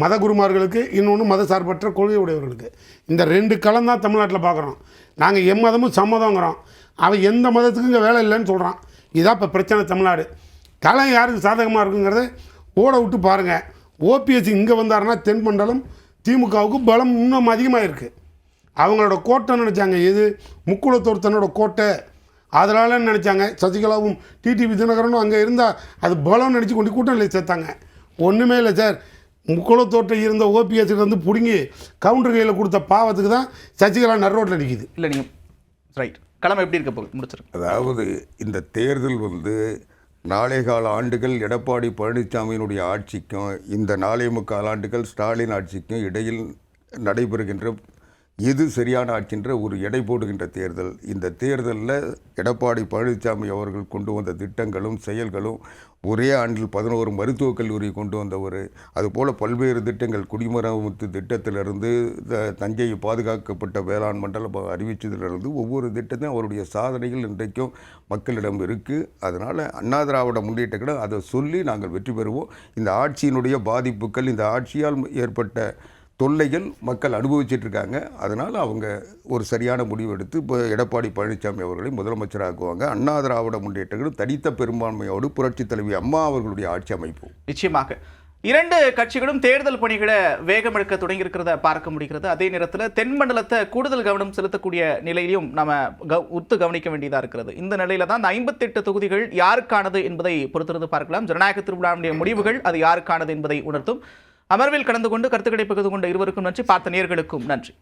Speaker 3: மத குருமார்களுக்கு, இன்னொன்று மதசார்பற்ற கொள்கை உடையவர்களுக்கு. இந்த ரெண்டு களம் தான் தமிழ்நாட்டில் பார்க்குறோம். நாங்கள் எம்மதமும் சம்மதங்கிறோம், அவன் எந்த மதத்துக்கும் இங்கே வேலை இல்லைன்னு சொல்கிறான். இதான் இப்போ பிரச்சனை தமிழ்நாடு. களம் யாருக்கு சாதகமாக இருக்குங்கிறத ஓட விட்டு பாருங்கள். ஓபிஎஸ் இங்கே வந்தாருன்னா தென் மண்டலம் திமுகவுக்கு பலம் இன்னும் அதிகமாக இருக்குது. அவங்களோட கோட்டை நினச்சாங்க, எது முக்குளத்தோர் தன்னோட கோட்டை, அதனால நினச்சாங்க. சசிகலாவும் டிடிவி தினகரனும் அங்கே இருந்தால் அது பலம் நினச்சி கொண்டு கூட்டணியில் சேர்த்தாங்க. ஒன்றுமே இல்லை சார், முக்குளத்தோட்டை இருந்த ஓபிஎஸ்க்கு பிடுங்கி கவுண்டர் கையில் கொடுத்த பாவத்துக்கு தான் சசிகலா நரோட்டில் நிற்கிது.
Speaker 1: இல்லை நீங்கள் ரைட். களம் எப்படி இருக்க போகுது? முடிச்சிருக்கு.
Speaker 2: அதாவது இந்த தேர்தல் நாளே கால ஆண்டுகள் எடப்பாடி பழனிசாமியினுடைய ஆட்சிக்கும் இந்த 4.25 ஆண்டுகள் ஸ்டாலின் ஆட்சிக்கும் இடையில் நடைபெறுகின்ற எது சரியான ஆட்சின்ற ஒரு எடை போடுகின்ற தேர்தல். இந்த தேர்தலில் எடப்பாடி பழனிசாமி அவர்கள் கொண்டு வந்த திட்டங்களும் செயல்களும், ஒரே ஆண்டில் 11 மருத்துவக் கல்லூரி கொண்டு வந்தவர், அதுபோல் பல்வேறு திட்டங்கள், குடிமராமத்து திட்டத்திலிருந்து தஞ்சை பாதுகாக்கப்பட்ட வேளாண் மண்டலம் அறிவித்ததிலிருந்து ஒவ்வொரு திட்டத்தையும் அவருடைய சாதனைகள் இன்றைக்கும் மக்களிடம் இருக்குது. அதனால் அண்ணா திராவிட முன்னேற்ற கழகம் அதை சொல்லி நாங்கள் வெற்றி பெறுவோம். இந்த ஆட்சியினுடைய பாதிப்புகள், இந்த ஆட்சியால் ஏற்பட்ட தொல்லைகள் மக்கள் அனுபவிச்சிட்ருக்காங்க. அதனால் அவங்க ஒரு சரியான முடிவு எடுத்து இப்போ எடப்பாடி பழனிசாமி அவர்களை முதலமைச்சராக்குவாங்க. அண்ணா திராவிட முன்னேற்றங்கள் தனித்த பெரும்பான்மையோடு புரட்சித் தலைவி அம்மா அவர்களுடைய ஆட்சி அமைப்பு.
Speaker 1: நிச்சயமாக இரண்டு கட்சிகளும் தேர்தல் பணிகளை வேகமெடுக்க தொடங்கியிருக்கிறத பார்க்க முடிகிறது. அதே நேரத்தில் தென் மண்டலத்தை கூடுதல் கவனம் செலுத்தக்கூடிய நிலையிலும் நம்ம உத்து கவனிக்க வேண்டியதாக இருக்கிறது. இந்த நிலையில தான் இந்த 58 தொகுதிகள் யாருக்கானது என்பதை பொறுத்திருந்து பார்க்கலாம். ஜனநாயக திருவிழாவுடைய முடிவுகள் அது யாருக்கானது என்பதை உணர்த்தும். அமர்வில் கலந்து கொண்டு கருத்துக்களை பகிர்ந்து கொண்ட இருவருக்கும் நன்றி. பார்த்த நேயர்களுக்கும் நன்றி.